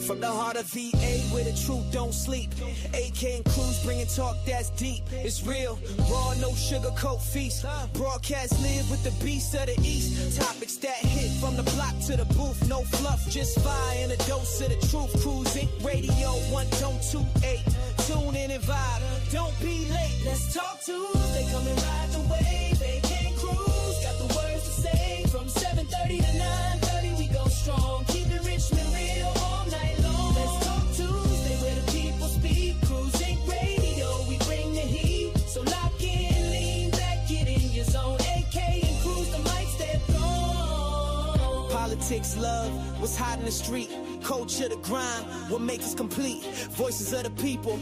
From the heart of VA where the truth don't sleep. AK and Cruz bringing talk that's deep. It's real, raw, no sugarcoat feast. Broadcast live with the beast of the east. Topics that hit from the block to the booth. No fluff, just fire and a dose of the truth. Cruise Inc. Radio 1028. Tune in and vibe. Don't be late. Let's talk Tuesday. Come and ride the wave. AK and Cruz got the words to say. From 7:30 to 9:30 we go strong. Keep it Richmond real all night long. Let's talk Tuesday where the people speak. Cruz Inc. Radio, we bring the heat. So lock in, lean back, get in your zone. AK and Cruz, the mic step on. Politics, love, what's hot in the street. Culture, the grind, what makes us complete. Voices of the people,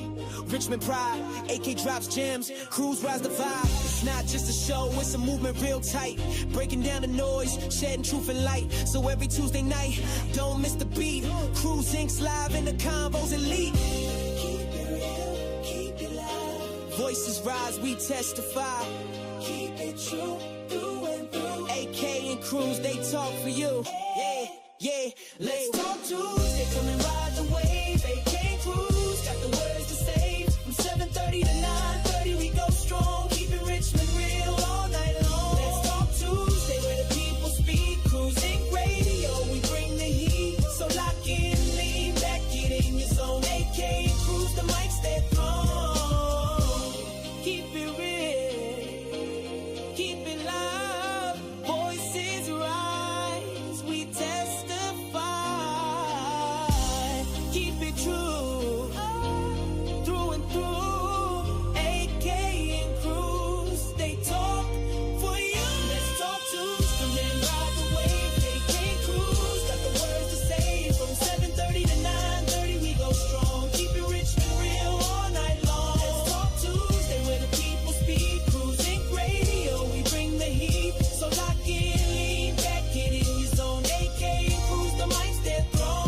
Richmond pride. AK drops gems, Cruz rise the vibe. It's not just a show, it's a movement real tight. Breaking down the noise, shedding truth and light. So every Tuesday night, don't miss the beat. Cruz Inc.'s live and the convo's elite. Keep it real, keep it live. Voices rise, we testify. Keep it true, through and through. AK and Cruz, they talk for you. Yeah. Yeah, let's talk Tuesday, come and ride the wave. AK Cruz got the words to say. From 7:30 to 9:30 we go strong. Keep it Richmond real all night long. Let's talk Tuesday where the people speak. Cruz Inc. Radio, we bring the heat. So lock in, lean back, get in your zone. AK Cruz, the mic step on. Keep it real, keep it live. Voices rise, we testify. Keep it true, through and through. AK and Cruz, they talk for you. Let's talk Tuesday and ride the wave. AK and Cruz got the words to say. From 7:30 to 9:30 we go strong. Keep it Richmond real all night long. Let's talk Tuesday where the people speak. Cruz Inc. Radio, we bring the heat. So lock in, lean back, get in your zone. AK and Cruz, the mic step throne.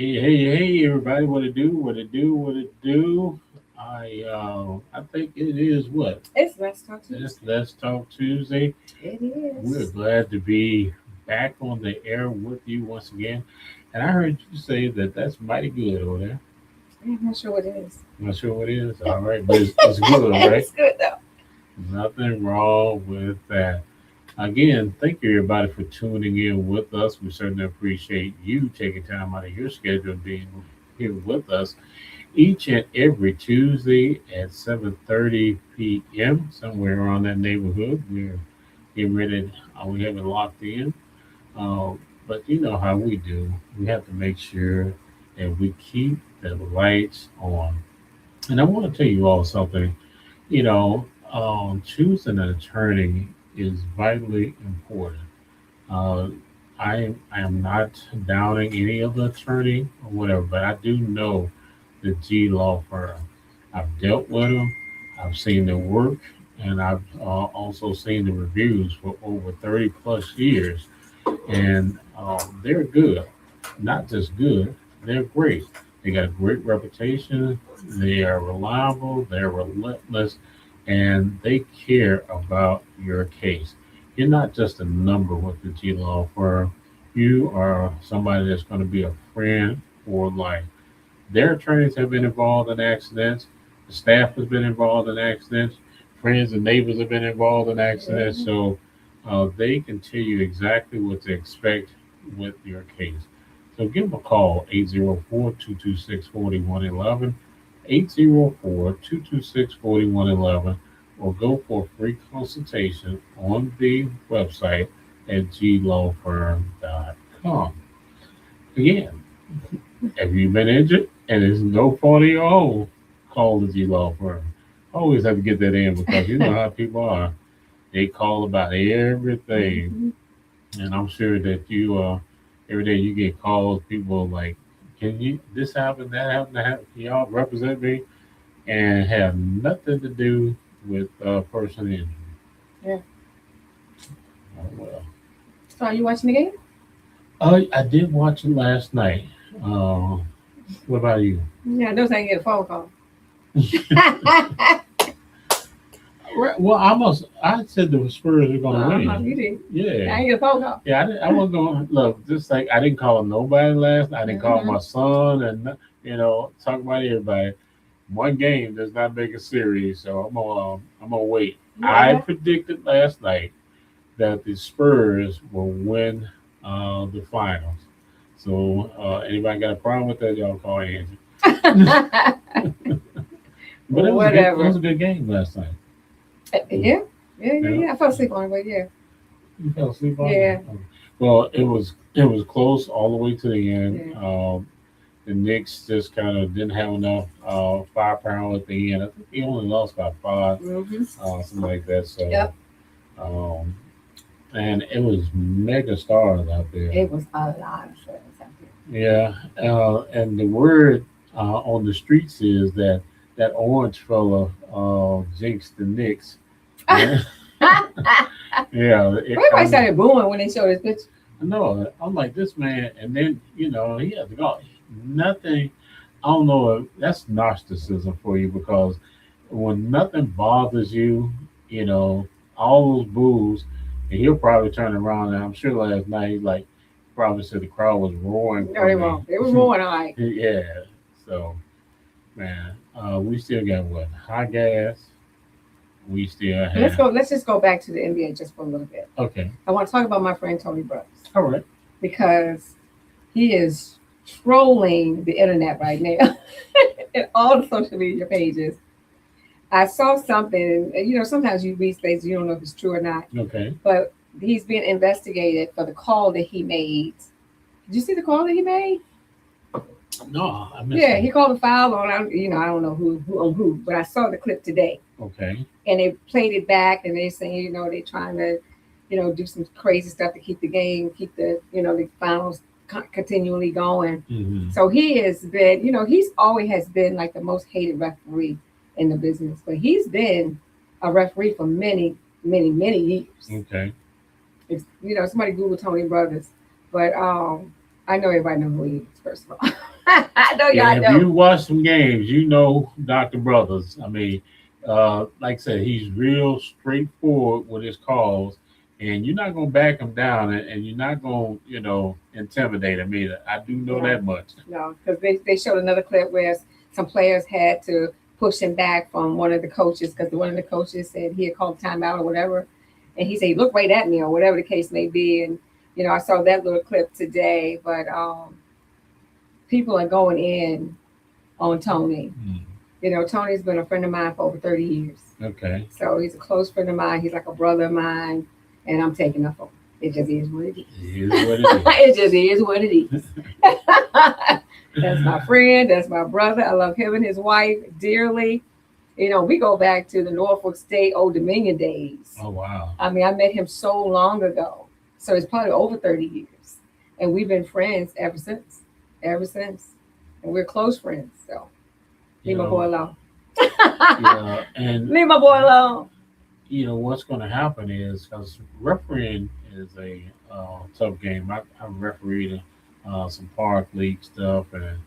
Hey, everybody! What it do? What it do? I think it is what? It's Let's Talk Tuesday. It's Let's Talk Tuesday. It is. We're glad to be back on the air with you once again. And I heard you say that that's mighty good over there. I'm not sure what it is. Not sure what it is. All right, but it's good, right? It's good though. Nothing wrong with that. Again, thank you everybody for tuning in with us. We certainly appreciate you taking time out of your schedule and being here with us each and every Tuesday at 7:30 p.m. somewhere around that neighborhood. We're getting ready. We have it locked in. But you know how we do. We have to make sure that we keep the lights on. And I want to tell you all something. You know, choosing an attorney is vitally important. I am not downing any of the attorney or whatever, but I do know the G Law firm. I've dealt with them, I've seen their work, and I've also seen the reviews for over 30 plus years. And they're good, not just good, they're great. They got a great reputation, they are reliable, they're relentless, and they care about your case. You're not just a number with the G Law firm. You are somebody that's going to be a friend for life. Their attorneys have been involved in accidents. The staff has been involved in accidents. Friends and neighbors have been involved in accidents. So they can tell you exactly what to expect with your case. So give them a call, 804-226-4111, 804-226-4111, or go for a free consultation on the website at glawfirm.com. Again, if you've been injured and it's no fault of your own, call the G Law Firm. Always have to get that in because you know how people are. They call about everything, Mhm. and I'm sure that you every day you get calls. People like, "Can you this happen? That happen? That happen? Can y'all represent me?" And have nothing to do with person injury. Yeah. Oh, well, So are you watching the game? I did watch it last night. Uh, what about you? Yeah, those I can get a phone call. Right, well, I said the Spurs are going to You win. did. Yeah. I ain't get a phone call. Yeah, I wasn't going to look. Just like I didn't call nobody last night. I didn't call Mhm. my son, and talk about everybody. One game does not make a series, so I'm gonna wait. I Yeah. predicted last night that the Spurs will win the finals. So anybody got a problem with that? Y'all call Angie. But it was a good it was Whatever. a good game last night. Yeah. Yeah, yeah, Yeah. yeah. I fell asleep on it, but yeah. You fell asleep on Yeah. it? Well, it was close all the way to the end. Yeah. The Knicks just kind of didn't have enough firepower at the end. I think he only lost by five, Mm-hmm. something like that. So, Yep. um, and it was mega stars out there. It was a lot of friends out there. Yeah, and the word on the streets is that that orange fella jinxed the Knicks. Yeah, yeah. Everybody started booing when they showed this picture. No, I'm like this man, and then he has to go. Nothing. I don't know. That's narcissism for you because when nothing bothers you, all those boos, and he'll probably turn around. And I'm sure last night, he like probably said the crowd was roaring No, they for won't. me. They were rolling all right. Yeah. So, man, we still got what high gas. We still Let's have. go. Let's just go back to the NBA just for a little bit. Okay. I want to talk about my friend Tony Brothers All right. because he is trolling the internet right now and all the social media pages. I saw something, and sometimes you read things, you don't know if it's true or not, Okay. but he's being investigated for the call that he made. Did you see the call that he made? No, I missed Yeah, it. he called a foul on, I don't know who, but I saw the clip today. Okay. And they played it back, and they're saying, they're trying to, do some crazy stuff to keep the game, keep the finals continually going. Mm-hmm. So he has been, he's always has been like the most hated referee in the business, but he's been a referee for many, many, many years. Okay. It's, somebody Google Tony Brothers, but I know everybody knows who he is. First of all, I know Yeah, y'all if know. you watch some games, you know Dr. Brothers. I mean, like I said, he's real straightforward with his calls, and you're not going to back him down, and you're not going to, intimidate him either. I do know No. that much. No, because they showed another clip where some players had to push him back from one of the coaches because one of the coaches said he had called timeout or whatever, and he said, "Look right at me," or whatever the case may be. And I saw that little clip today, but people are going in on Tony. Tony's been a friend of mine for over 30 years. Okay. So he's a close friend of mine. He's like a brother of mine, and I'm taking up for him. It just is what it is. It is what it is. It just is what it is. That's my friend. That's my brother. I love him and his wife dearly. We go back to the Norfolk State Old Dominion days. Oh, wow. I mean, I met him so long ago. So it's probably over 30 years. And we've been friends ever since. Ever since. And we're close friends. So leave my boy alone. Yeah, and Leave my boy alone. What's going to happen is because refereeing is a tough game. I refereed some park league stuff, and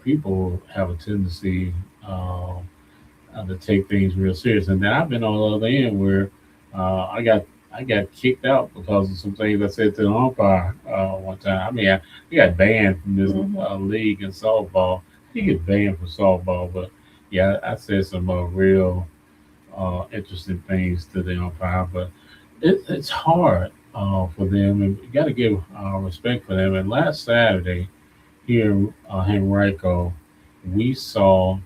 people have a tendency to take things real serious. And then I've been on the other end where I got kicked out because of some things I said to the umpire one time. I mean, I got banned from this league in softball. You get banned from softball, but yeah, I said some real interesting things to the umpire. But it's hard for them, and you got to give respect for them. And last Saturday here in Henrico, we saw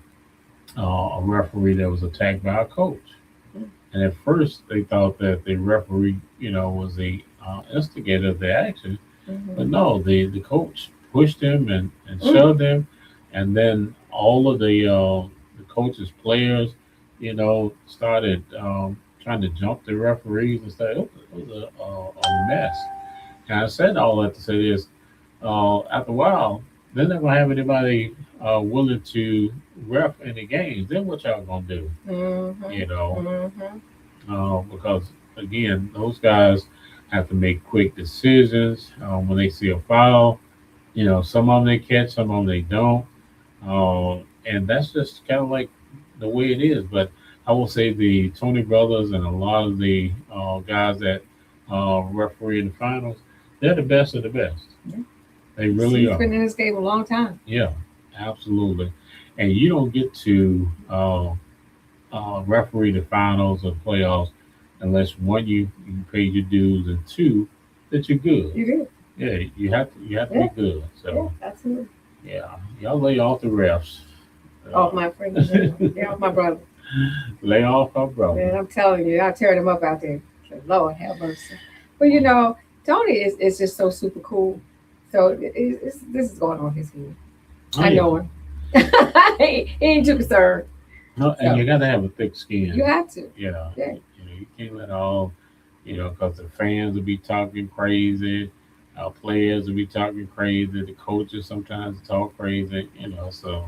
a referee that was attacked by a coach. And at first, they thought that the referee, was a instigated the action. But Mhm. no, the coach pushed him and shoved him, and then all of the coaches, players, started trying to jump the referees and stuff. It was a mess. And I said all that to say this: after a while, they're not gonna have anybody willing to ref any games. Then what y'all gonna do? Mhm. You know, Mhm. because again, those guys have to make quick decisions when they see a foul. Some of them they catch, some of them they don't, and that's just kind of like the way it is. But I will say the Tony brothers and a lot of the guys that referee in the finals, they're the best of the best. Yeah. They really He's are. been in this game a long time. Yeah, absolutely. And you don't get to referee the finals or playoffs unless one you pay your dues and two that you're good. You do. Yeah, you have to Yeah. be good. Yeah, So absolutely. yeah, y'all lay off the refs. Off Uh, my friend. Yeah, off my brother. lay off our Man, brother. I'm telling you, I tear them up out there. Lord have mercy. But you know, Tony is just so super cool. So this is going on his head. Oh I yeah. know him. He ain't too concerned. No, and So you got to have a thick you skin. have to. Yeah, Yeah. you can't let all, because the fans will be talking crazy, players will be talking crazy, the coaches sometimes talk crazy. So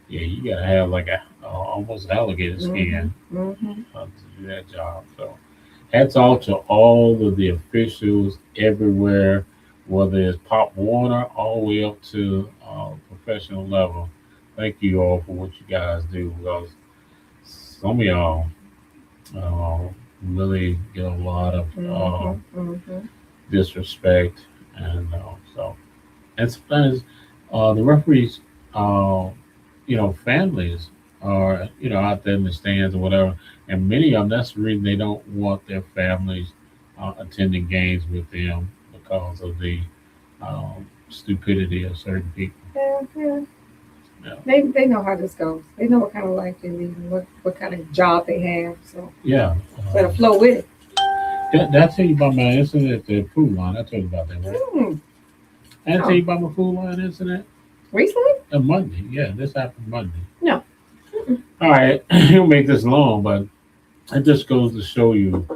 yeah, you gotta have like a almost alligator Hmm. skin Hmm. to do that job. So hats off to all of the officials everywhere, whether it's Pop Warner all the way up to professional level. Thank you all for what you guys do because some of y'all uh, really get a lot of Hmm. Hmm. disrespect, and and sometimes the referees, uh, families are out there in the stands or whatever, and many of them that's the reason they don't want their families attending games with them because of the stupidity of certain people. Yeah, yeah. Yeah, They know how this goes. They know what kind of life they lead and what kind of job they have. So yeah. better flow with it. Did I tell you about my incident at the food line? I told you about that, right? Hmm. I didn't tell Oh, you about my food line incident. recently? Monday, yeah, this happened Monday. No. Mm-mm. All right, you'll make this long, but it just goes to show you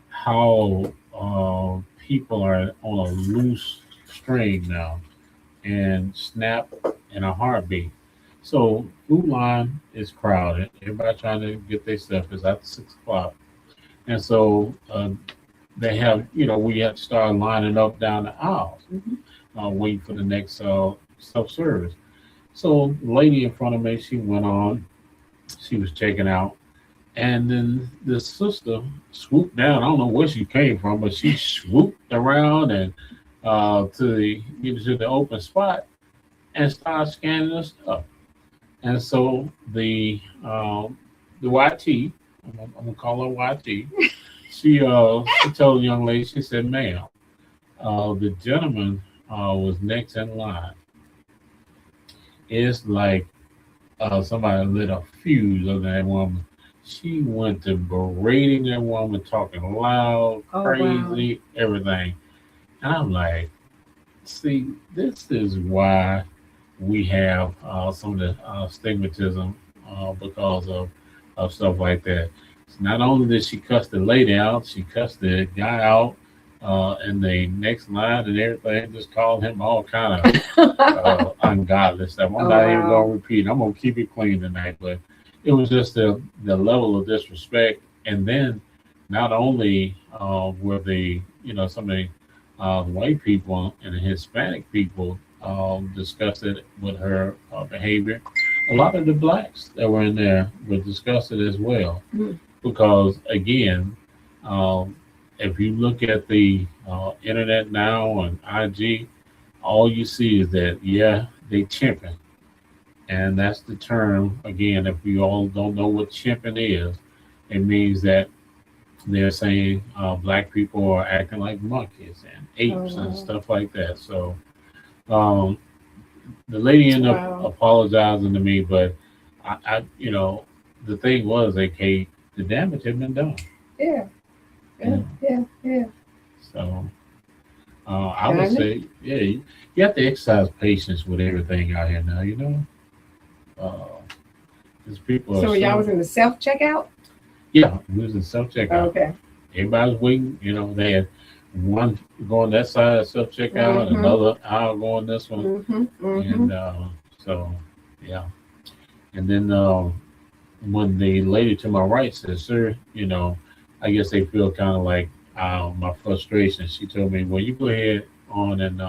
how people are on a loose string now and snap in a heartbeat. So food line is crowded. Everybody trying to get their stuff. It's after 6 o'clock, and so they have we have to start lining up down the aisles, Mhm. waiting for the next self service. So the lady in front of me, she went on. She was checking out. And then the sister swooped down. I don't know where she came from, but she swooped around and to the open spot and started scanning her stuff. And so the YT, I'm gonna call her YT. She told the young lady, she said, "Ma'am, the gentleman was next in line. It's like somebody lit a fuse on that woman. She went to berating that woman, talking loud, Oh wow. crazy, everything. And I'm like, see, this is why we have some of the stigmatism because of stuff like that. So not only did she cuss the lady out, she cussed the guy out in the next line and everything, just called him all kind of ungodly stuff. I'm Oh not even wow. gonna repeat. I'm gonna keep it clean tonight, but it was just the level of disrespect. And then not only were the some of the white people and the Hispanic people disgusted with her behavior, a lot of the blacks that were in there were disgusted as well Mm. because again. Um, if you look at the internet now and IG, all you see is that yeah they chimping, and that's the term again. If you all don't know what chimping is, it means that they're saying black people are acting like monkeys and Oh apes and wow. stuff like that. So um, the lady ended up Wow. apologizing to me, but I the thing was, AK, the damage had been done. Yeah. You Yeah. know, Yeah. Yeah. so I would say, yeah, you have to exercise patience with everything out here now. Uh, these people are So y'all was so in the self checkout? yeah. We was in self checkout. Okay. Everybody's waiting. They had one going that side of self checkout, Mm-hmm. another aisle going this one, Mm-hmm. Mm-hmm. and so yeah. And then when the lady to my right said, "Sir, I guess they feel kind of like my frustration." She told me, "Well, you go ahead on and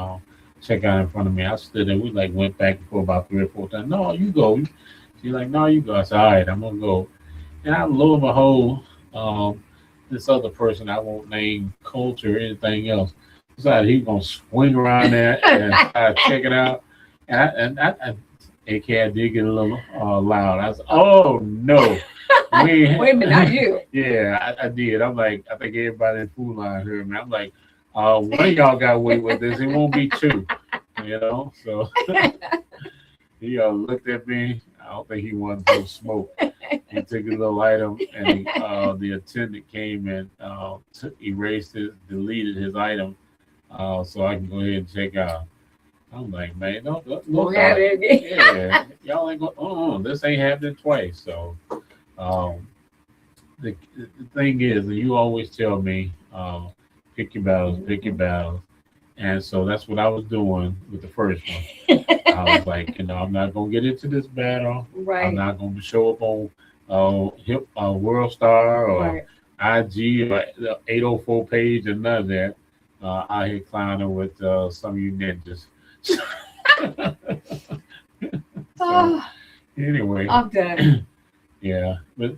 check out in front of me." I stood there. We like went back and forth about 3 or 4 times. No, you go. She's like, "No, you go." I said, "All right, I'm gonna go." And I lo and behold, um, this other person I won't name Coach or anything else decided he was gonna swing around there and check it out. AK, I did get a little loud. I was, oh no, we Wait a minute, not you. yeah, I did. I'm like, I think everybody in Food Line heard me. I'm like, one of y'all got away with this. It won't be two, So he looked at me. I don't think he wanted to smoke. He took a little item, and the attendant came and erased it, deleted his item, so I can go ahead and check out. I'm like, man, don't Won't have it again. yeah, y'all ain't going. This ain't happening twice. So, the thing is, and you always tell me, pick your battles, and so that's what I was doing with the first one. I was like, I'm not gonna get into this battle. Right. I'm not gonna show up on World Star or Right. IG or the 804 page and none of that. Out here clowning with some of you ninjas. Oh, Anyway, I'm done. yeah, but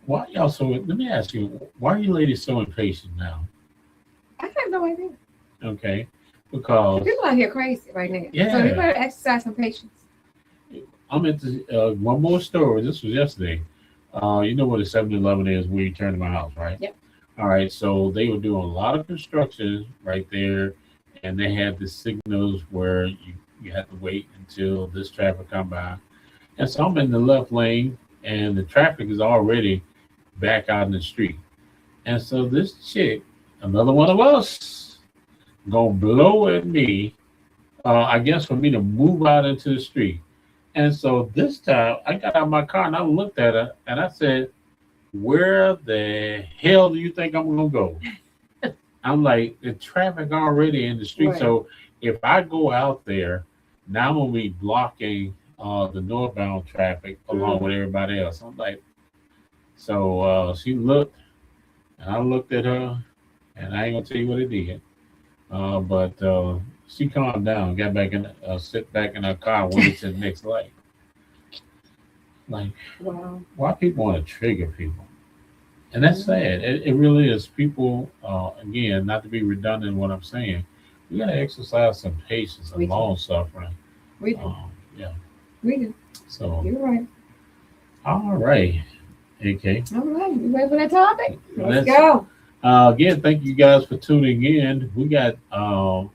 why y'all so? Let me ask you, why are you ladies so impatient now? I have no idea. Okay, because People out here crazy right now. Yeah. So you better exercise some patience. I'm into one more story. This was yesterday. You know what a 7-Eleven is where you turn to my house, right? Yep. All right, so they were doing a lot of construction right there, and they had the signals where you have to wait until this traffic come by. And so I'm in the left lane, and the traffic is already back out in the street. And so this chick, another one of us, gonna blow at me, I guess for me to move out into the street. And so this time I got out of my car and I looked at her and I said, where the hell do you think I'm gonna go? I'm like, the traffic already in the street. Right. So if I go out there, now I'm gonna be blocking the northbound traffic along with everybody else. I'm like, so she looked and I looked at her and I ain't gonna tell you what it did. But she calmed down, got back in, sit back in her car, waited to the next light. Like, Wow. why people want to trigger people? And that's sad. It really is. People, again, not to be redundant in what I'm saying, we got to exercise some patience We and do. long suffering. We do. Yeah. We do. So, You're right. all right, AK. All right. You ready for that topic? Let's Let's- go. Again, thank you guys for tuning in. We got a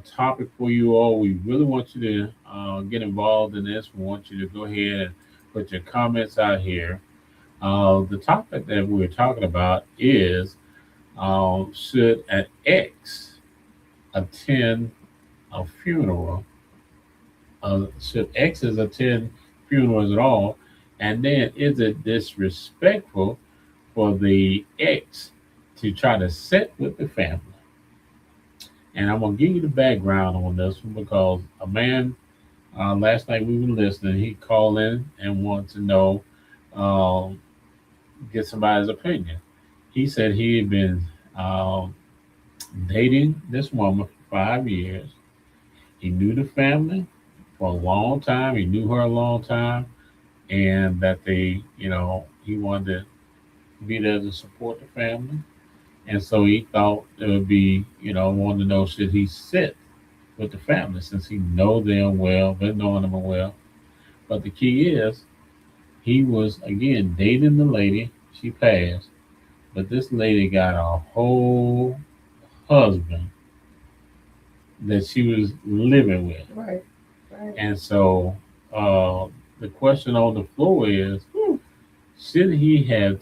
topic for you all. We really want you to get involved in this. We want you to go ahead and put your comments out here. The topic that we're talking about is should an ex attend a funeral? Should exes attend funerals at all? And then is it disrespectful for the ex to try to sit with the family? And I'm gonna give you the background on this one because a man last night we were listening. He called in and wanted to know, get somebody's opinion. He said he had been dating this woman for 5 years. He knew the family for a long time. He knew her a long time, and that he wanted to be there to support the family. And so he thought it would be, wanted to know should he sit with the family since he know them well, been knowing them well. But the key is he was again dating the lady. She passed, but this lady got a whole husband that she was living with. Right. Right. And so the question on the floor is, should he have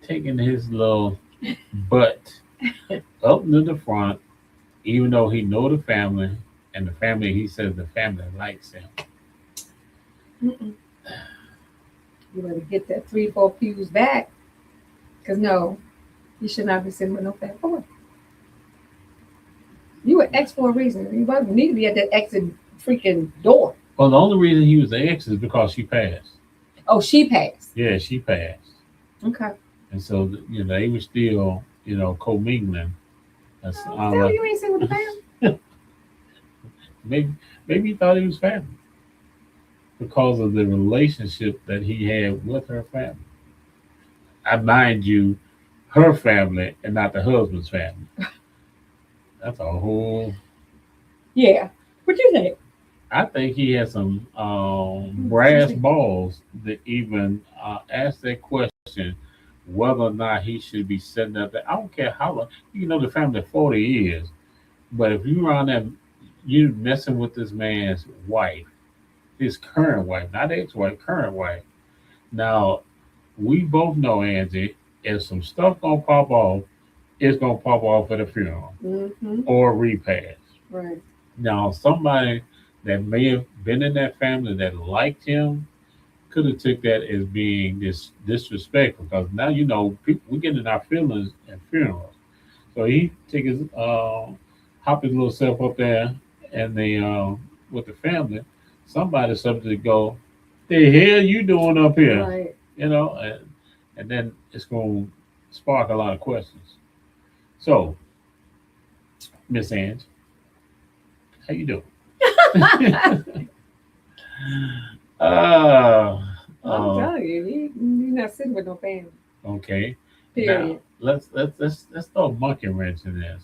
taken his little butt up to the front even though he know the family, and the family, he says the family likes him. Mm-mm. You better get that 3, 4 pews back. Cause no, you should not be sitting with no fat boy. You were ex for a reason. You don't need to be at that exit freaking door. Well, the only reason he was the ex is because she passed. Oh, she passed. Yeah, she passed. Okay. And so, they were still, commingling. That's Still, you ain't sitting with the family. maybe he thought he was family because of the relationship that he had with her family. I mind you, her family and not the husband's family. That's a whole. Yeah. What you think? I think he had some brass balls to even ask that question whether or not he should be sitting up there. I don't care how long. The family 40 years, but if you around that, you messing with this man's wife, his current wife, not ex-wife, current wife. Now, we both know, Angie, if some stuff gonna pop off, it's gonna pop off at a funeral Mm-hmm. or a repast. Right. Now, somebody that may have been in that family that liked him could have took that as being disrespectful because now people, we get in our feelings at funerals. So he take his hop his little self up there and they with the family. Somebody something to go, the hell you doing up here? Right. And then it's going to spark a lot of questions. So, Miss Ange, how you doing? uh, I'm uh, telling you, you're not sitting with no family. okay. Period. Now let's throw a monkey wrench in this.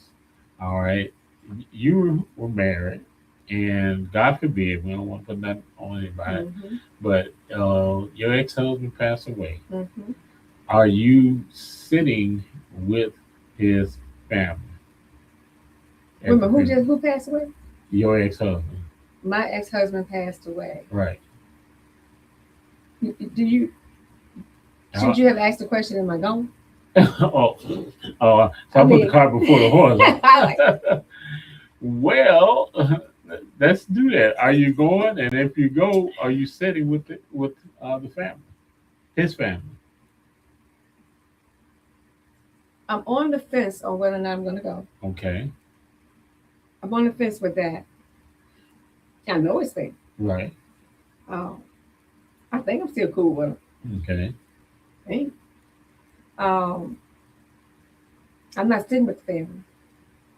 All right, you were married, and God forbid we don't want to put that on anybody, Mm-hmm. but your ex-husband passed away. Mm-hmm. Are you sitting with his family? Wait a minute, who passed away? Your ex-husband, My ex-husband passed away. right? Should you have asked the question, am I gone? So I put the cart before the horse. Well, let's do that. Are you going? And if you go, are you sitting with the family, his family? I'm on the fence on whether or not I'm going to go. Okay, I'm on the fence with that. I know it's fake. right. I think I'm still cool with him. Okay, Hey. I'm not sitting with the family.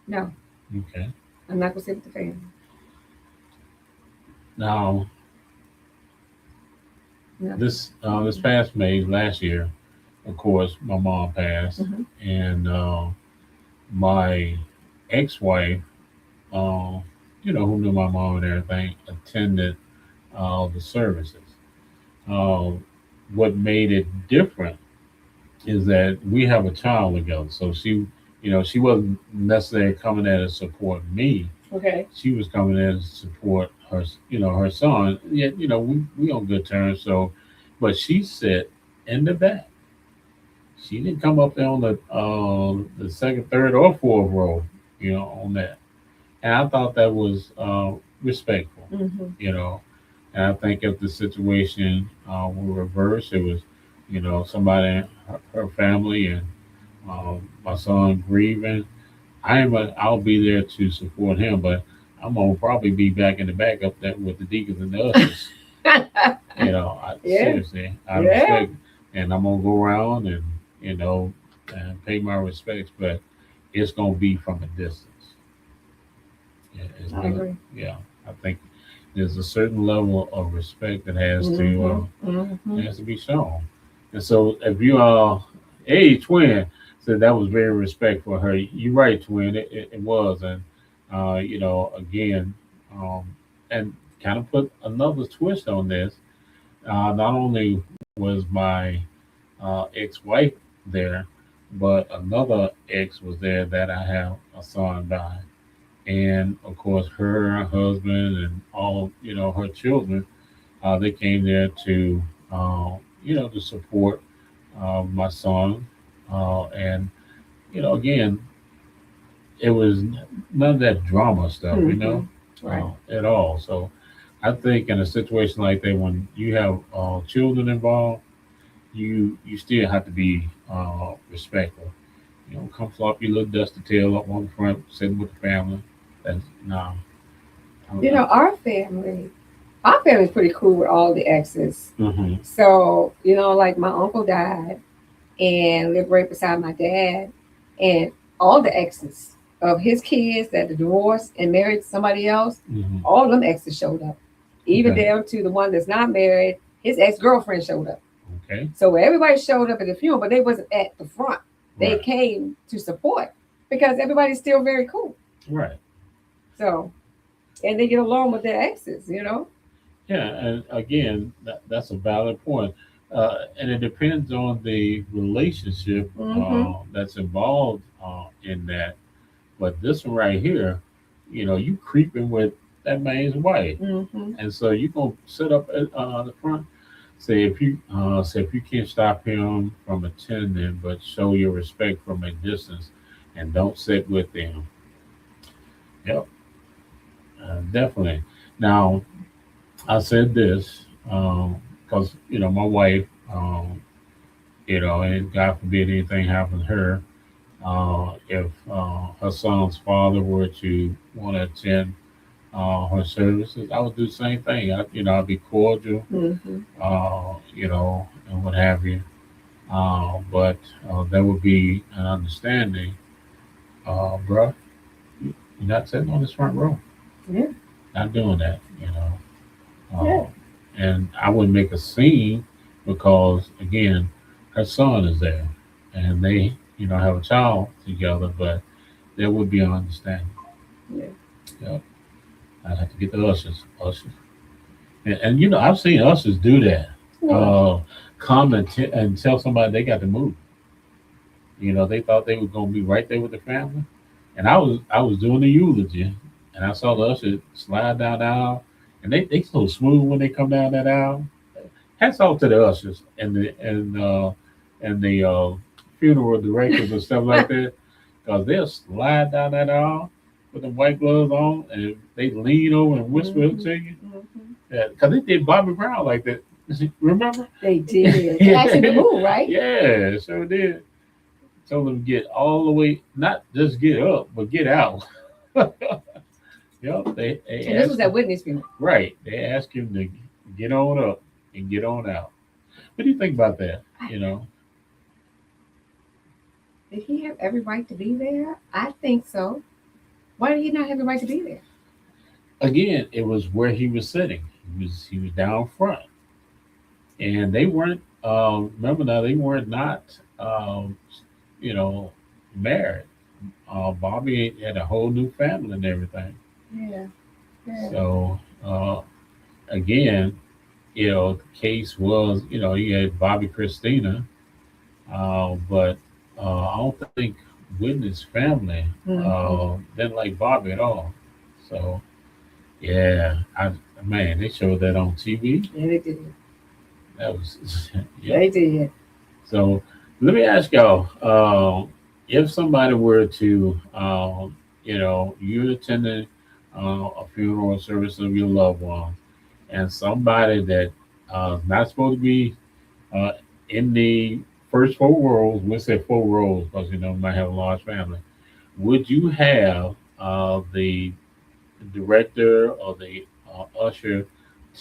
No, okay. I'm not going to sit with the family. Now, No. this past May last year, of course, my mom passed, Mhm. and my ex-wife, who knew my mom and everything, attended the services. Uh, what made it different is that we have a child together. So she wasn't necessarily coming there to support me. Okay. She was coming there to support her son. Yet, we on good terms. So, but she sat in the back. She didn't come up there on the second, third, or fourth row. On that. And I thought that was respectful. Mm-hmm. And I think if the situation were reversed, it was, somebody, her family, and my son grieving. I'll be there to support him, but I'm gonna probably be back in the back up there with the deacons and the ushers. Yeah. Seriously, I Yeah. respect, and I'm gonna go around and and pay my respects, but it's gonna be from a distance. Yeah, I agree. yeah, I think there's a certain level of respect that has Mm-hmm. to be shown. And so if you are twin said that was very respectful of her. You're right, twin. It was, and again, and kind of put another twist on this. Not only was my ex-wife there, but another ex was there that I have a son by, and of course her husband and all her children. They came there to support my son, and again, it was none of that drama stuff, you know, Right. at all. So I think in a situation like that, when you have children involved, you still have to be respectful. You know, come flop your little dusty tail up on the front, sitting with the family. That's no. You know, our family's pretty cool with all the exes. Mm-hmm. So, you know, like my uncle died and lived right beside my dad, and all the exes of his kids that divorced and married somebody else, Mm-hmm. all of them exes showed up. Even Okay. down to the one that's not married, his ex-girlfriend showed up. Okay. So everybody showed up at the funeral, but they wasn't at the front. They Right. came to support because everybody's still very cool. Right. So, and they get along with their exes, you know. Yeah, and again, that's a valid point. And it depends on the relationship Mm-hmm. that's involved in that. But this one right here, you know, you creeping with that man's wife, Mm-hmm. and so you gonna sit up at the front. Say if you can't stop him from attending, but show your respect from a distance, and don't sit with him. Yep, definitely. Now I said this because you know my wife, you know, and God forbid anything happened to her. If her son's father were to want to attend her services, I would do the same thing. You know, I'd be cordial, Mm-hmm. you know, and what have you. But there would be an understanding, bruh, you're not sitting on this front row. Yeah. Not doing that, you know. Yeah. And I wouldn't make a scene because, again, her son is there, and they, you know, have a child together. But there would be an understanding. Yeah. Yep. I'd have to get the ushers, and you know, I've seen ushers do that. Well, Uh, Come and tell somebody they got to move. You know, they thought they were going to be right there with the family, and I was doing the eulogy, and I saw the usher slide down the aisle, and they so smooth when they come down that aisle. Hats off to the ushers and the funeral directors and stuff like that, because they'll slide down that aisle with the white gloves on, and they lean over and whisper Mhm. to you. mhm. Yeah, because they did Bobby Brown like that. Remember? They did. They asked him to move, right? Yeah, sure did. Told them to get all the way, not just get up, but get out. Yep, they And this asked was at Whitney's funeral. right. They asked him to get on up and get on out. What do you think about that? You know, Did he have every right to be there? I think so. Why did he not have the right to be there? again, it was where he was sitting. He was down front, and they weren't. Remember now, they were not. You know, married. Bobby had a whole new family and everything. Yeah. Yeah. So again, you know, the case was, you know, you had Bobby Christina, but I don't think Whitney's family Mhm. didn't like Bobby at all. So yeah, man, they showed that on TV. Yeah, they did. That was yeah. They did. So let me ask y'all, if somebody were to, you know, you attended a funeral or service of your loved one, and somebody that not supposed to be uh, in the first four rows, we say four rows because you know you might have a large family. Would you have the director or the usher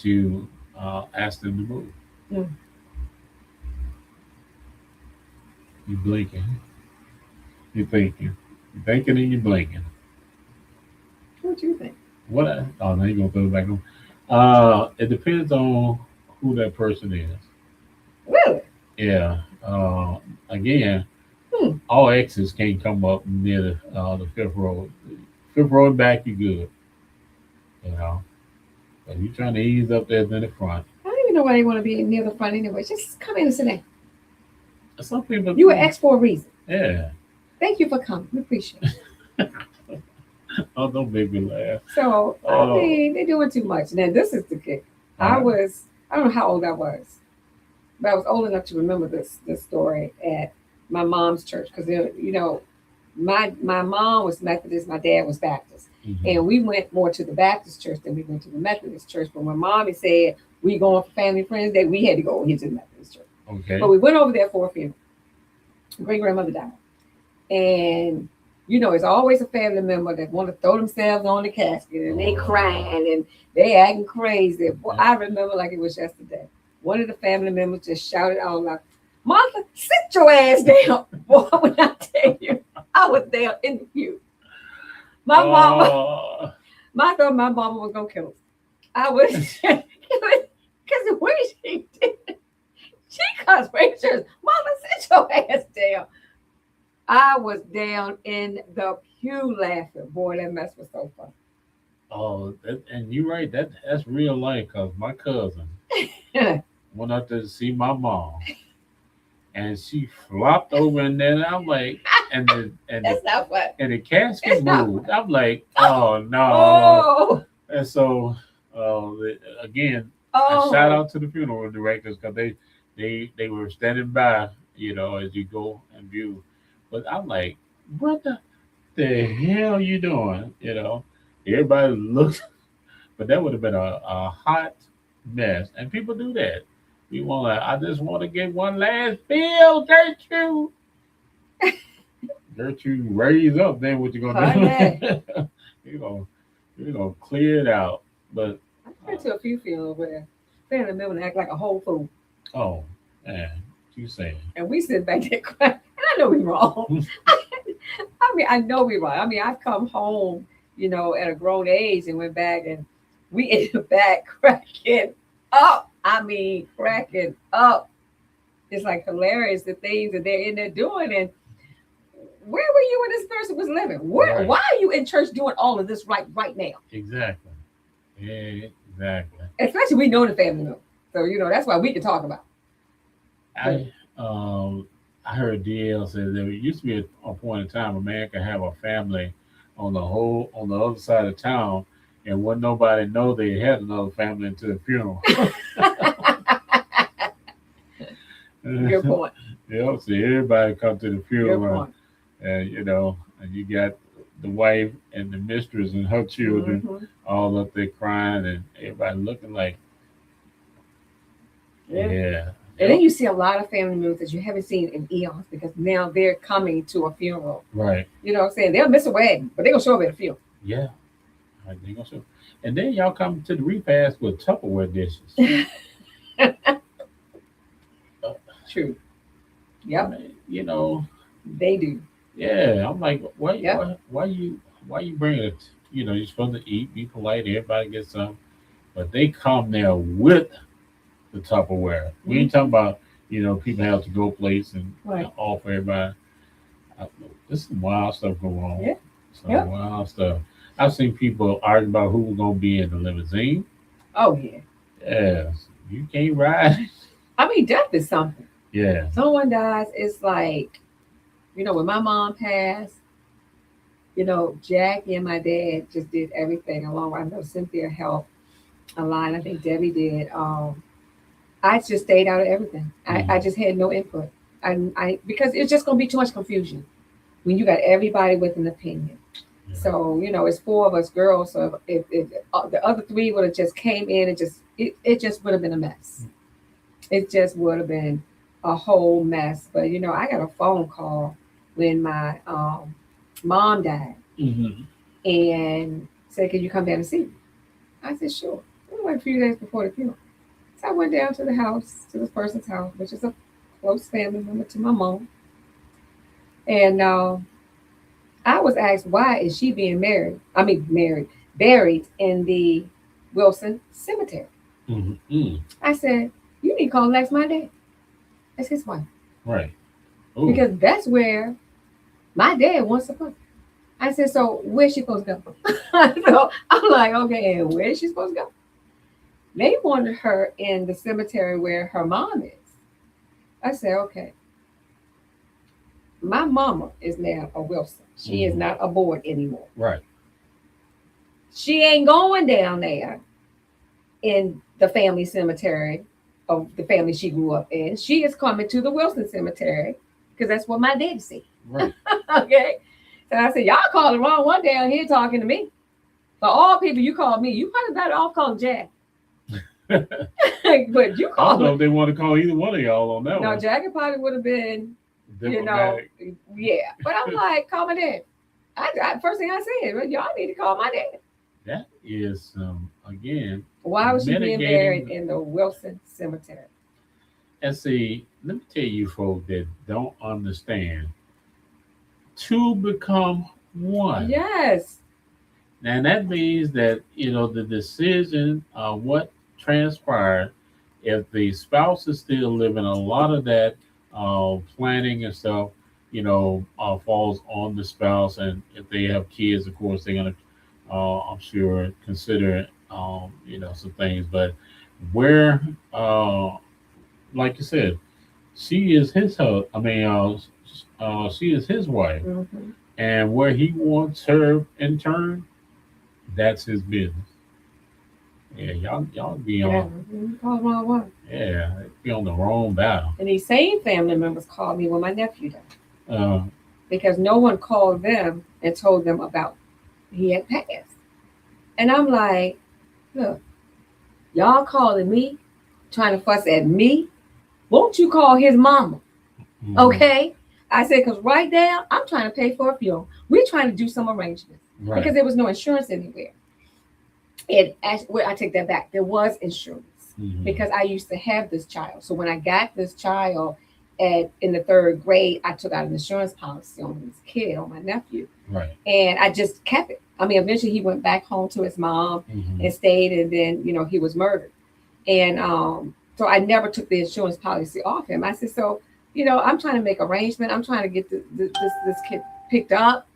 to ask them to move? Mm. You blinking, you thinking, you thinking, and you blinking. What you think? What? Oh, now you gonna throw it back on? It depends on who that person is. Really? Yeah. Again, Hmm. all exes can't come up near the fifth row. Fifth row and back, you good. You know, but you trying to ease up there in the front. I don't even know why they want to be near the front anyway. Just come in and sit down. Some people. You were ex for a reason. Yeah. Thank you for coming. We appreciate it. Oh, don't make me laugh. So Oh. I mean, they're doing too much. Now this is the kick. I don't know how old I was, but I was old enough to remember this story at my mom's church because you know my mom was Methodist, my dad was Baptist. Mhm. And we went more to the Baptist church than we went to the Methodist church. But when mommy said we going for family friends day, we had to go over here to the Methodist church. Okay. But we went over there for a funeral. Great grandmother died. And you know, it's always a family member that want to throw themselves on the casket and they crying and they acting crazy. Boy, I remember like it was yesterday. One of the family members just shouted out loud, "Martha, sit your ass down." Boy, when I tell you, I was there in the pew. My mama, Oh, I thought my mama was gonna kill us. I was because the way she did, she concentrated. Mama, sit your ass down. I was down in the pew laughing. Boy, that mess was so fun. oh, and you're right. That's real life. Cause my cousin went out there to see my mom, and she flopped over in there. And I'm like, That's not what. and the casket It's not- moved. I'm like, oh no. Oh, And so, again, oh. a shout out to the funeral directors because they were standing by, you know, as you go and view. But I'm like, what the hell you doing? You know, everybody looks, but that would have been a hot mess. And people do that. You want to, I just want to get one last bill, Gertrude. Gertrude, raise up. Then what you gonna do? you're gonna clear it out. But I've been to a few funerals where family members act like a whole fool. oh man, you saying? And we sit back there crying. And I know we're wrong. I mean, I know we're wrong. I mean, I've come home, you know, at a grown age and went back and we in the back cracking up. I mean, cracking up. It's like hilarious the things that they're in there doing. And where were you when this person was living? Right. Why are you in church doing all of this right now? Exactly. Exactly. Especially we know the family member. So, you know, that's why we can talk about I heard DL say there used to be a point in time a man could have a family on the other side of town and wouldn't nobody know they had another family until the funeral. Good point. Yeah, so everybody come to the Good funeral point. and you know, and you got the wife and the mistress and her children Mhm. all up there crying and everybody looking like yeah. And then you see a lot of family members that you haven't seen in eons because now they're coming to a funeral. Right. You know what I'm saying? They'll miss a wedding, but they're going to show up at a funeral. Yeah. I think so. And then y'all come to the repast with Tupperware dishes. True. Yep, You know, they do. yeah. I'm like, Yeah. why you bring it? You know, you're supposed to eat, be polite, everybody gets some. But they come there with the Tupperware. We ain't talking about, you know, people have to go place and Right. offer everybody. There's some wild stuff going on. Yeah. Some Yeah. wild stuff. I've seen people argue about who was gonna be in the limousine. Oh, yeah. Yes. You can't ride. I mean, death is something. Yeah. Someone dies, it's like, you know, when my mom passed, you know, Jackie and my dad just did everything along. I know Cynthia helped a lot. I think Debbie did. I just stayed out of everything. I just had no input. I because it's just gonna be too much confusion when you got everybody with an opinion. Yeah. So, you know, it's four of us girls. So if the other three would have just came in and it just would have been a mess. It just would have been a whole mess. But, you know, I got a phone call when my mom died Mm-hmm. and said, "Can you come down and see me?" I said, "Sure." It was like a few days before the funeral. So I went down to the house, to this person's house, which is a close family member to my mom. And I was asked, why is she being buried in the Wilson Cemetery? Mm-hmm. I said, "You need to call Lex, my dad." That's his wife. Right. Ooh. Because that's where my dad wants to put. I said, "So where's she supposed to go?" So I'm like, "Okay, and where's she supposed to go?" They wanted her in the cemetery where her mom is. I said, "Okay." My mama is now a Wilson. She is not a Board anymore. Right. She ain't going down there in the family cemetery of the family she grew up in. She is coming to the Wilson Cemetery because that's what my daddy said. Right. Okay. So I said, y'all called the wrong one down here talking to me. For all people, you called me. You probably better off calling Jack. But you I don't called know me. if they want to call either one of y'all on that No, one. Jack probably would have been, Diplomatic. yeah. But I'm like, call my dad. First thing I said, well, y'all need to call my dad. That is again Why was she being mitigating. buried in the Wilson Cemetery? And see, let me tell you, folks that don't understand. Two become one. Yes. And that means that, the decision of what transpired, if the spouse is still living, a lot of that planning and stuff, falls on the spouse. And if they have kids, of course, they're going to, I'm sure, consider, some things. But where, like you said, she is his, she is his wife. Mm-hmm. And where he wants her in turn, that's his business. Yeah, y'all be Yeah. on. Call the wrong one. Yeah, be on the wrong battle. And these same family members called me when my nephew died Uh, because no one called them and told them about he had passed. And I'm like, look, y'all calling me, trying to fuss at me. Won't you call his mama? mm, Okay. I said, because right now I'm trying to pay for a funeral. We're trying to do some arrangements right. because there was no insurance anywhere. And well, I take that back. There was insurance Mhm. because I used to have this child. So when I got this child in the third grade, I took out an insurance policy on this kid, on my nephew, Right. and I just kept it. I mean, eventually he went back home to his mom Mhm. and stayed, and then he was murdered, and so I never took the insurance policy off him. I said, so I'm trying to make arrangement. I'm trying to get this kid picked up.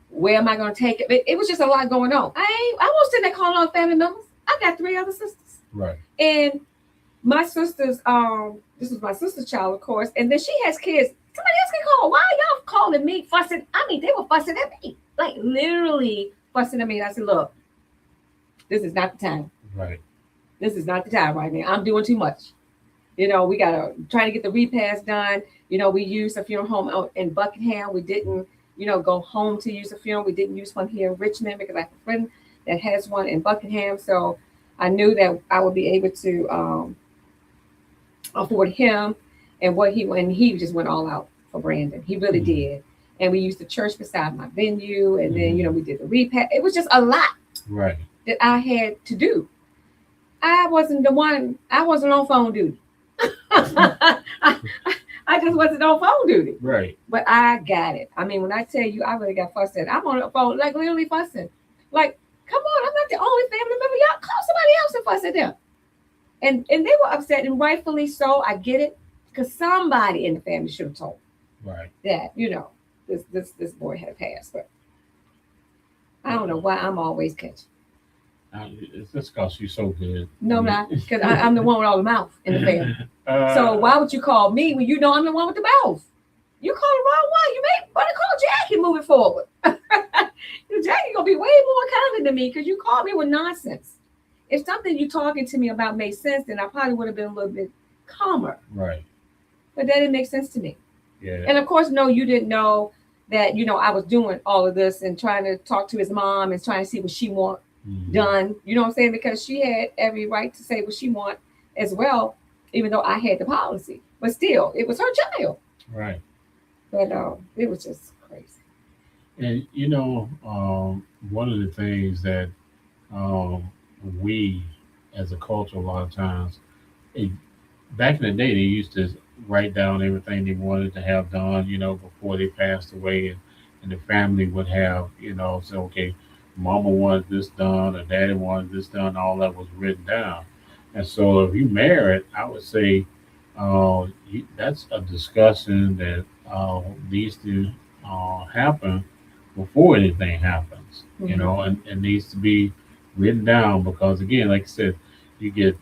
Where am I going to take it? It was just a lot going on. I won't sit there calling on family members. I got 3 other sisters. Right. And my sisters, this was my sister's child, of course, and then she has kids. Somebody else can call. Why are y'all calling me, fussing? I mean, they were fussing at me, like literally fussing at me. And I said, look, this is not the time. Right. This is not the time right now. I'm doing too much. We got to try to get the repast done. We used a funeral home out in Buckingham. We didn't, go home to use a funeral. We didn't use one here in Richmond because I have a friend that has one in Buckingham. So I knew that I would be able to afford him and he just went all out for Brandon. He really did. And we used the church beside my venue. And then, we did the repast. It was just a lot Right. that I had to do. I wasn't on phone duty. I just wasn't on phone duty. Right. But I got it. I mean, when I tell you I really got fussed at, I'm on the phone, like literally fussing. Like, come on, I'm not the only family member. Y'all call somebody else and fuss at them. And they were upset, and rightfully so. I get it. Because somebody in the family should have told Right. that, this boy had passed. But I don't know why I'm always catching. It's just because you're so good. No, I'm not. Because I'm the one with all the mouth in the family. So Uh, why would you call me when you know I'm the one with the mouth? You call the wrong one. You may better call Jackie moving forward. Jackie gonna be way more kind than me because you called me with nonsense. If something you talking to me about made sense, then I probably would have been a little bit calmer. Right. But that didn't make sense to me. Yeah. And of course, no, you didn't know that I was doing all of this and trying to talk to his mom and trying to see what she want Mhm. done. You know what I'm saying? Because she had every right to say what she want as well, even though I had the policy. But still, it was her child. Right. But it was just crazy. And one of the things that we as a culture a lot of times, it, back in the day, they used to write down everything they wanted to have done, before they passed away, and the family would have, say, okay, mama wanted this done, or daddy wanted this done, all that was written down. And so if you married, I would say that's a discussion that needs to happen before anything happens, and needs to be written down because, again, like I said, you get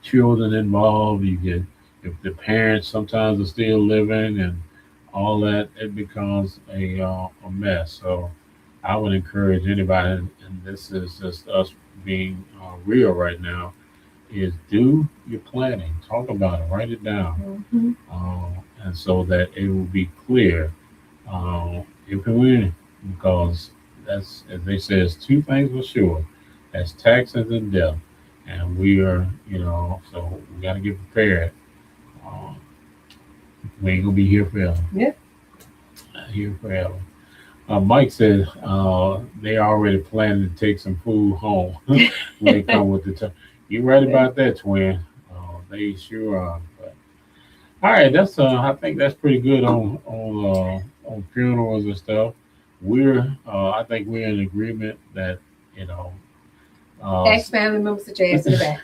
children involved, you get, if the parents sometimes are still living and all that, it becomes a mess. So I would encourage anybody, and this is just us being real right now, is do your planning, talk about it, write it down, Mhm. and so that it will be clear if we win, because that's, as they say, it's two things for sure. That's taxes and death. And we are, so we got to get prepared. Um, we ain't going to be here forever. Yeah. Here forever. Mike said they already planning to take some food home when they come with the time. You're right about that, twin. They sure are. But, all right, that's I think that's pretty good on funerals and stuff. I think we're in agreement that you know Ex family members sit your ass in the back.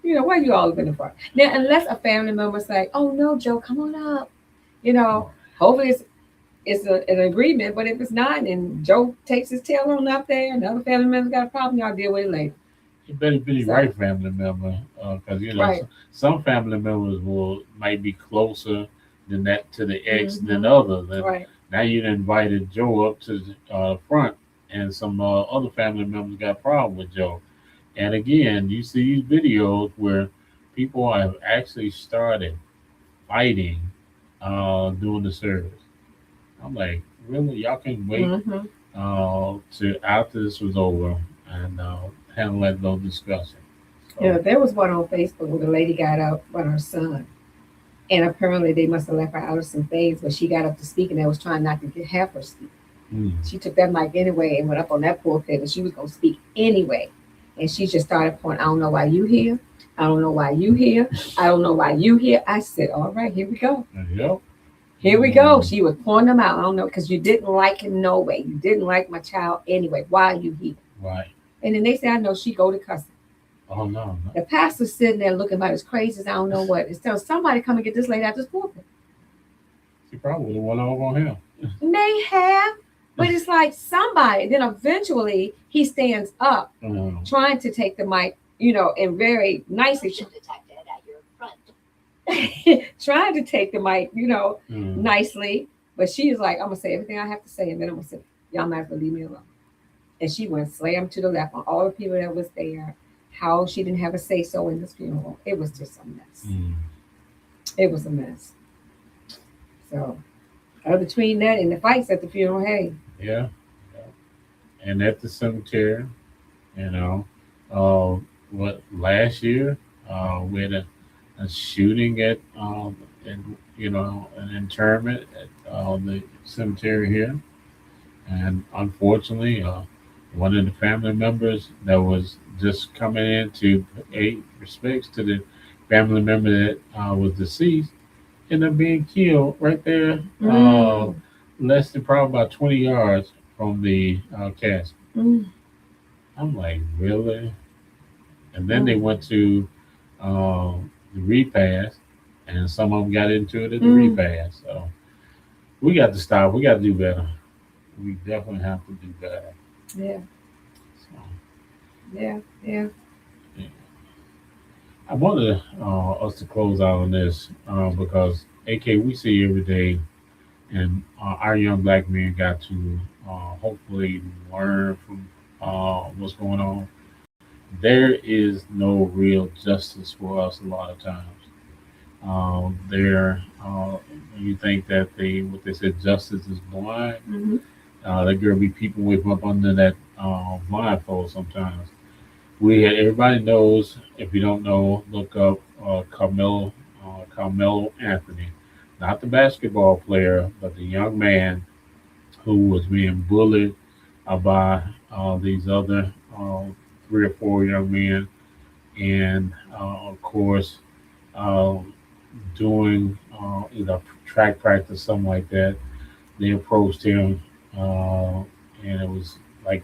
Why you all in the front? Now, unless a family member's like, "Oh no, Joe, come on up," hopefully it's an agreement. But if it's not, and Joe takes his tail on up there, and the other family member's got a problem, y'all deal with it later. you better be the right family member, because Right. some family members might be closer than that to the ex than Mhm. others. And Right. now you invited Joe up to the front, and some other family members got a problem with Joe. And again, you see these videos where people have actually started fighting during the service. I'm like, really? Y'all can wait Hmm. to after this was over and handle that little discussion. So, There was one on Facebook where the lady got up with her son, and apparently they must have left her out of some things, but she got up to speak, and they was trying not to have her speak. mm, She took that mic anyway and went up on that pulpit, and she was going to speak anyway. And she just started pointing, "I don't know why you here. I don't know why you here. I don't know why you here." I said, "All right, here we go. yep. Here we go." She was pointing them out. "I don't know, because you didn't like him no way. You didn't like my child anyway. Why are you here?" Right. And then they said, "I know she go to cussing." Oh no. The pastor's sitting there looking about as crazy as I don't know what. It's telling somebody come and get this lady out this pulpit. She probably went over on him. May have, but it's like somebody. Then eventually he stands up, Mm, trying to take the mic, and very nicely trying to take the mic, mm. nicely. But she's like, "I'm gonna say everything I have to say, and then I'm gonna say, y'all might have to leave me alone." And she went slam to the left on all the people that was there. How she didn't have a say so in this funeral. It was just a mess. Mm. It was a mess. So between that and the fights at the funeral, hey, Yeah. And at the cemetery, you know, uh, last year we had a shooting at an interment at the cemetery here, and unfortunately, one of the family members that was just coming in to pay respects to the family member that was deceased ended up being killed right there, Mm. less than probably about 20 yards from the casket. Mm. I'm like, really? And then they went to the repast, and some of them got into it at the repast. So we got to stop. We got to do better. We definitely have to do better. Yeah, So, yeah. yeah. I wanted us to close out on this because AK we see every day, and our young black men got to hopefully learn from what's going on. There is no real justice for us a lot of times. There, you think that what they said, justice is blind. Mm-hmm. There gonna be people with up under that blindfold sometimes. Everybody knows. If you don't know, look up Carmelo Anthony, not the basketball player, but the young man who was being bullied by these other three or four young men, and of course, um, doing either track practice, something like that. They approached him, and it was like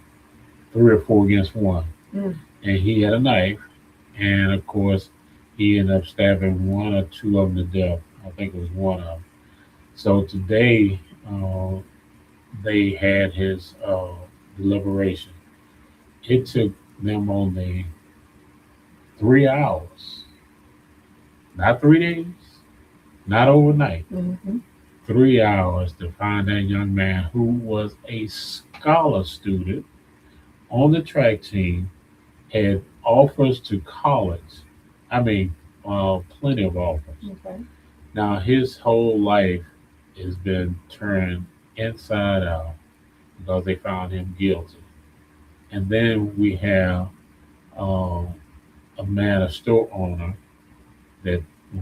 three or four against one, Mm. and he had a knife, and of course, he ended up stabbing one or two of them to death. I think it was one of them. So today, they had his deliberation. It took them only 3 hours, not 3 days, not overnight, Mm-hmm. 3 hours to find that young man who was a scholar student on the track team, had offers to college. I mean, plenty of offers. Okay. Now, his whole life has been turned inside out because they found him guilty. And then we have um, a man, a store owner, that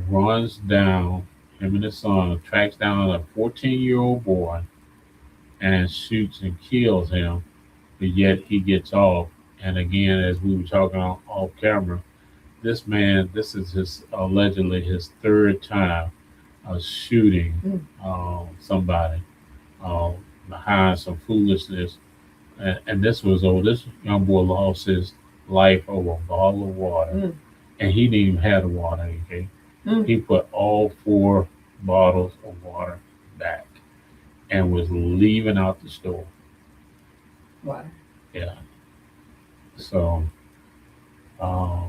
runs down him and his son, tracks down a 14-year-old boy and shoots and kills him, but yet he gets off. And again, as we were talking off camera, this man, this is his allegedly his third time shooting Mm. somebody behind some foolishness. And this was this young boy lost his life over a bottle of water, Mm. and he didn't even have the water. Okay, Mm. he put all four bottles of water back and was leaving out the store. Wow. Yeah. So uh,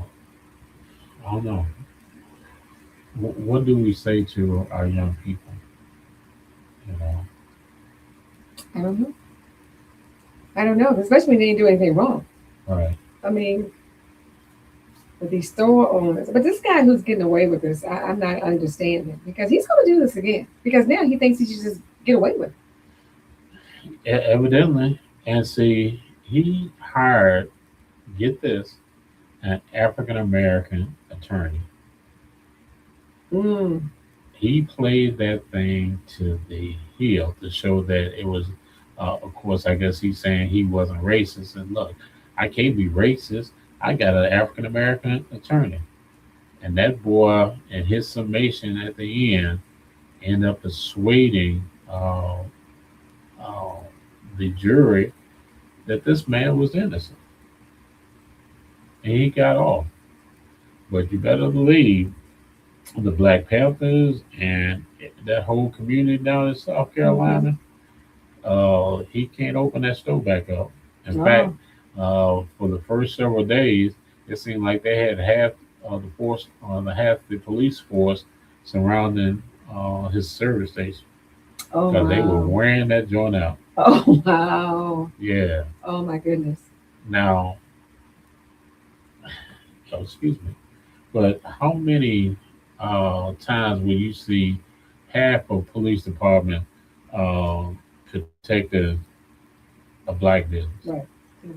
I don't know. What do we say to our young people? You know, I don't know. I don't know, especially when they didn't do anything wrong. right? I mean, with these store owners. But this guy who's getting away with this, I'm not understanding because he's going to do this again because now he thinks he should just get away with it. Evidently, and see, he hired, get this, an African American attorney. Mm. He played that thing to the hill to show that it was, of course, I guess he's saying he wasn't racist. And look, I can't be racist. I got an African American attorney. And that boy, in his summation at the end, ended up persuading uh, the jury that this man was innocent. And he got off. But you better believe the Black Panthers and that whole community down in South Carolina, he can't open that store back up. In fact, for the first several days, it seemed like they had half the force, half the police force surrounding his service station Oh, because they were wow. wearing that joint out. Oh, wow. Yeah. Oh, my goodness. Now, excuse me, but how many times will you see half of police department protect a black business? Right.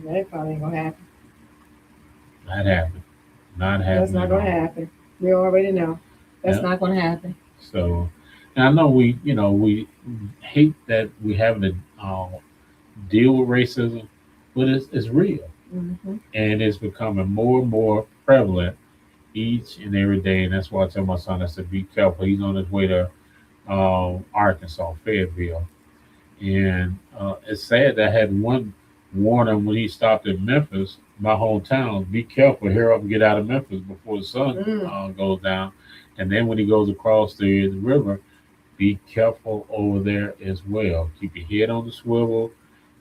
That probably ain't going to happen. Not happening. Not That's happening not at going to all. happen. We already know. That's Yeah. not going to happen. So, and I know we hate that we having to deal with racism, but it's real Mm-hmm. and it's becoming more and more prevalent each and every day. And that's why I tell my son, I said, be careful. He's on his way to Arkansas, Fayetteville. And it's sad that I had one warn him when he stopped at Memphis, my hometown, be careful, hurry up and get out of Memphis before the sun goes down. And then when he goes across the river, be careful over there as well. Keep your head on the swivel.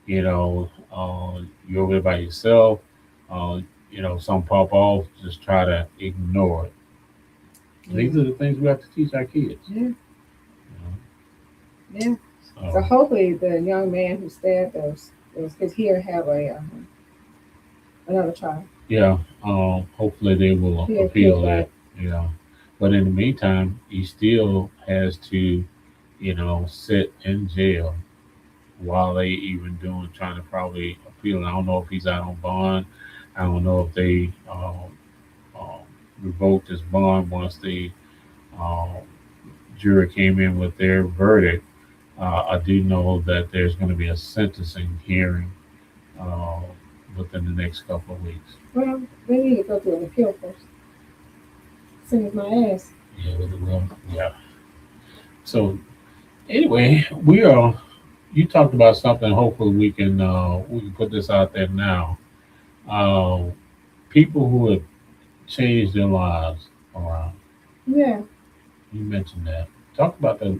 You're over there by yourself. Some pop off, just try to ignore it. These are the things we have to teach our kids. Yeah. You Yeah. know? So hopefully the young man who stabbed those kids here have another trial. Yeah, hopefully they will He'll appeal appeal that. Yeah, but in the meantime, he still has to, sit in jail while they even trying to probably appeal. I don't know if he's out on bond. I don't know if they revoked his bond once the uh, jury came in with their verdict. I do know that there's going to be a sentencing hearing uh, within the next couple of weeks. Well, they need to go through an appeal first. Same as my ass. Yeah, with the will. Yeah. So anyway, you talked about something. Hopefully, we can put this out there now. Uh, People who have changed their lives around. Yeah. You mentioned that. Talk about that.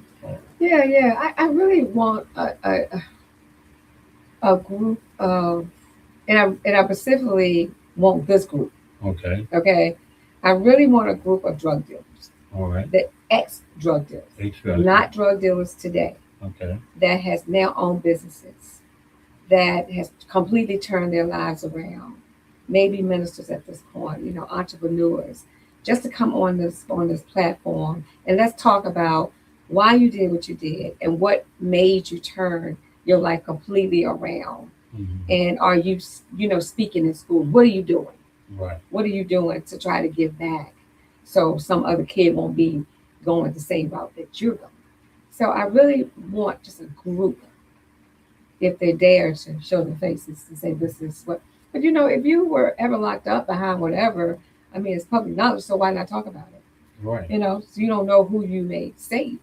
Yeah. I really want a group of, and I specifically want this group. Okay. Okay. I really want a group of drug dealers, All right. the ex-drug dealers, Extra. not drug dealers today, Okay. that has now owned businesses, that has completely turned their lives around. Maybe ministers at this point, entrepreneurs, just to come on this platform and let's talk about why you did what you did and what made you turn your life completely around. Mhm. And are you, speaking in school? What are you doing? Right. What are you doing to try to give back so some other kid won't be going the same route that you're going? So I really want just a group, if they dare to show their faces to say this is what. But if you were ever locked up behind whatever, I mean, it's public knowledge, so why not talk about it? Right. So you don't know who you may save.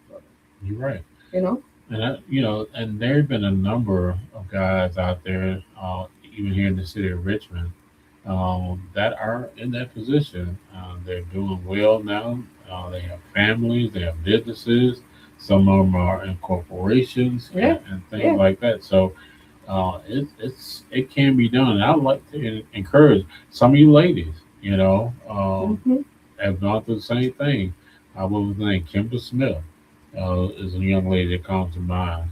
You're right. You know. And there have been a number of guys out there, even here in the city of Richmond, that are in that position. They're doing well now. They have families, they have businesses. Some of them are in corporations Yeah. and things Yeah. like that. So it can be done. And I would like to encourage some of you ladies. Hmm. Have gone through the same thing. What was her name? Kimber Smith is a young lady that comes to mind.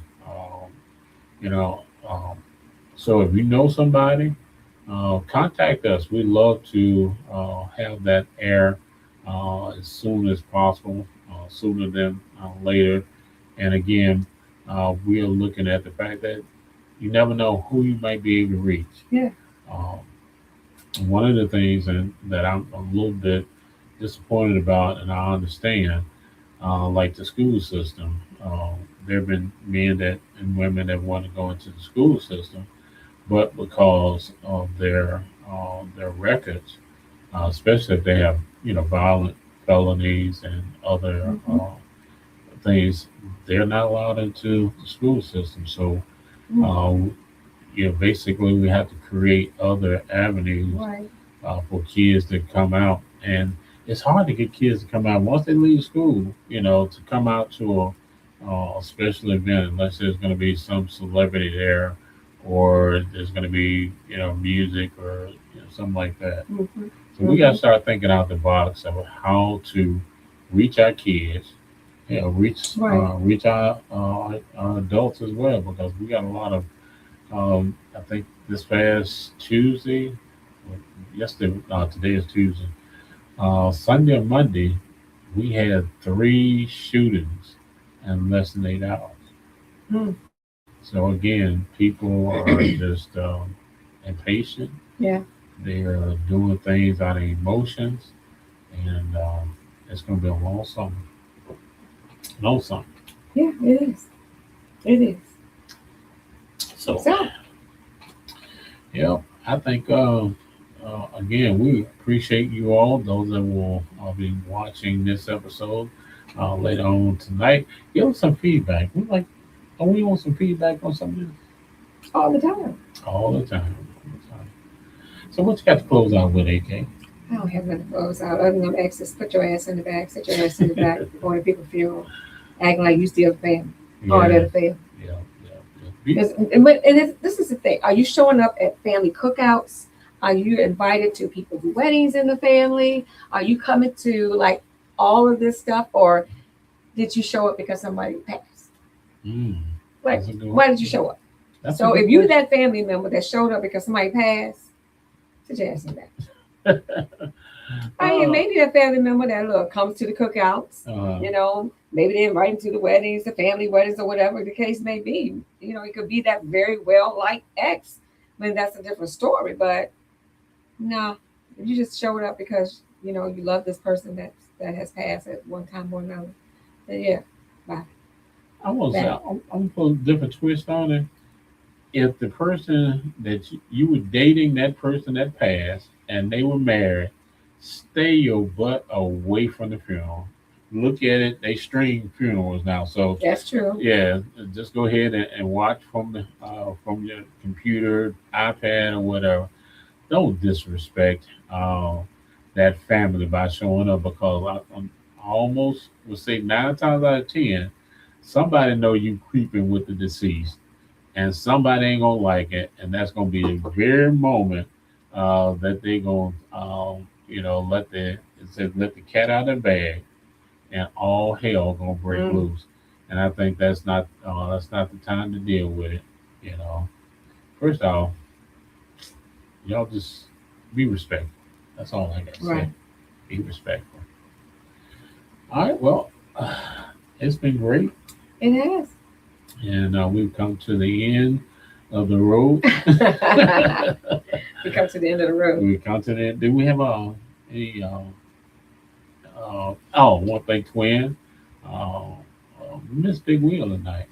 You know, so if you know somebody, contact us. We'd love to have that air as soon as possible, sooner than later. And again, we are looking at the fact that you never know who you might be able to reach. Yeah. Um, One of the things that I'm a little bit disappointed about, and I understand, like the school system. There have been men that and women that want to go into the school system, but because of their records, especially if they have violent felonies and other Hmm. things, they're not allowed into the school system. So uh, basically we have to create other avenues Right. for kids to come out. And it's hard to get kids to come out once they leave school, to come out to a special event, unless there's going to be some celebrity there or there's going to be, music or something like that. Hmm. So we got to start thinking out the box of how to reach our kids, Right. reach our adults as well, because we got a lot of I think this past Tuesday, or yesterday, today is Tuesday. Sunday and Monday, we had three shootings in less than 8 hours. Mm. So again, people are just impatient. Yeah. They are doing things out of emotions, and it's going to be a long summer. Long summer. Yeah. It is. It is. So So. yeah, I think again we appreciate you all, those that will be watching this episode later on tonight. Give us some feedback. We want some feedback on something All the time. all the time. All the time. So what you got to close out with, AK? I don't have nothing to close out other than access. Put your ass in the back. Sit your ass in the back. Going to people's funeral, acting like you still family. Hard Yeah, at a fail. yeah, yeah. This is the thing. Are you showing up at family cookouts? Are you invited to people's weddings in the family? Are you coming to like all of this stuff, or did you show up because somebody passed? Mm, Like, that's a good one. why did you show up? That's a So good if you question. that family member that showed up because somebody passed, sit your ass in that. I mean, maybe that family member that comes to the cookouts. Maybe they invite him to the weddings, the family weddings, or whatever the case may be. It could be that very well liked ex. I mean, that's a different story. But no, if you just showed up because you love this person that has passed at one time or another, then yeah, bye. I'm gonna say Back. I'm gonna put a different twist on it. If the person that you were dating, that person that passed, and they were married, stay your butt away from the funeral. Look at it. They stream funerals now, so That's true. yeah, just go ahead and watch from your computer, iPad, or whatever. Don't disrespect that family by showing up, because I almost would say 9 times out of 10, somebody know you creeping with the deceased, and somebody ain't gonna like it, and that's gonna be the very moment that they gonna let the cat out of the bag, and all hell gonna break Mm. loose. And I think that's not the time to deal with it. You know, first off, y'all just be respectful. That's all I got to say. Right. Be respectful. All right. Well, It's been great, It has. and we've come to the end of the road. We come to the end of the road. We come to the. Do we have any? Oh, one thing, twin. Miss Big Wheel tonight.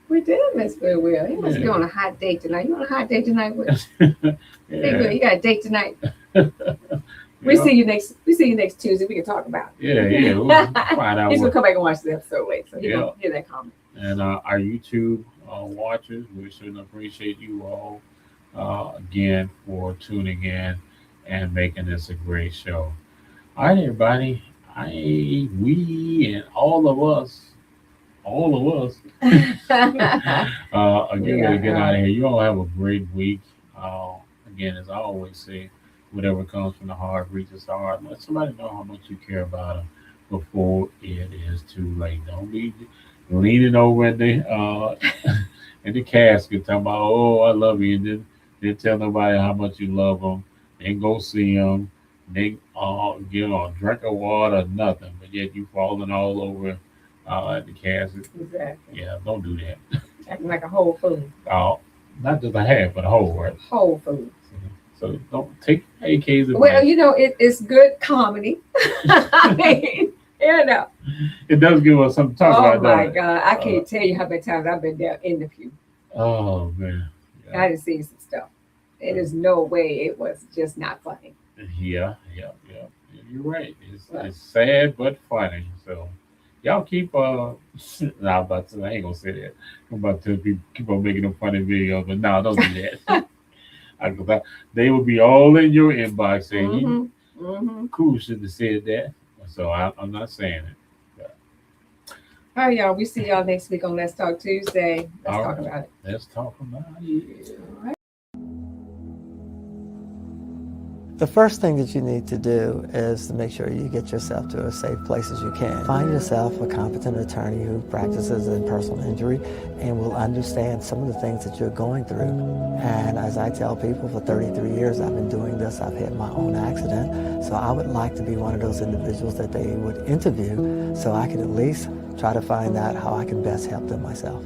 We did miss Big Will. He must be Yeah. on a hot date tonight. You on a hot date tonight, Will? Big Will, Yeah. you got a date tonight. We Yeah. see you next. We see you next Tuesday. We can talk about it. Yeah. We'll find out He's gonna what. come back and watch the episode later, so he's Yeah. gonna hear that comment. And our YouTube watchers, we certainly appreciate you all again for tuning in and making this a great show. All right, everybody. We, and all of us, again, Yeah, to get out of here. You all have a great week. Again, as I always say, whatever comes from the heart reaches the heart. Let somebody know how much you care about them before it is too late. Don't be leaning over at the in the casket talking about, oh, I love you, and then tell nobody how much you love them. Then go see them. Then give them a drink of water, nothing. But yet you falling all over at the casket. Exactly. Yeah, don't do that. Acting like a whole food. Not just a half, but a whole, right? Whole food. So don't take AK's Well, advice. you know, it's good comedy. I mean, you know. It does give us something to talk Oh about, my doesn't it? God. I can't tell you how many times I've been there in the pew. Oh man. I done seen some stuff. It is no way it was just not funny. Yeah. You're right. It's sad but funny. So y'all keep nah, I'm about to, I ain't gonna say that. I'm about to keep on making them funny videos, but no, don't do that. They will be all in your inbox saying you cool should have said that. So I'm not saying it. All right, y'all. We see y'all next week on Let's Talk Tuesday. Let's All talk right. about it. Let's talk about it. All right. The first thing that you need to do is to make sure you get yourself to as safe place as you can. Find yourself a competent attorney who practices in personal injury and will understand some of the things that you're going through. And as I tell people, for 33 years I've been doing this. I've had my own accident. So I would like to be one of those individuals that they would interview so I could at least try to find out how I can best help them myself.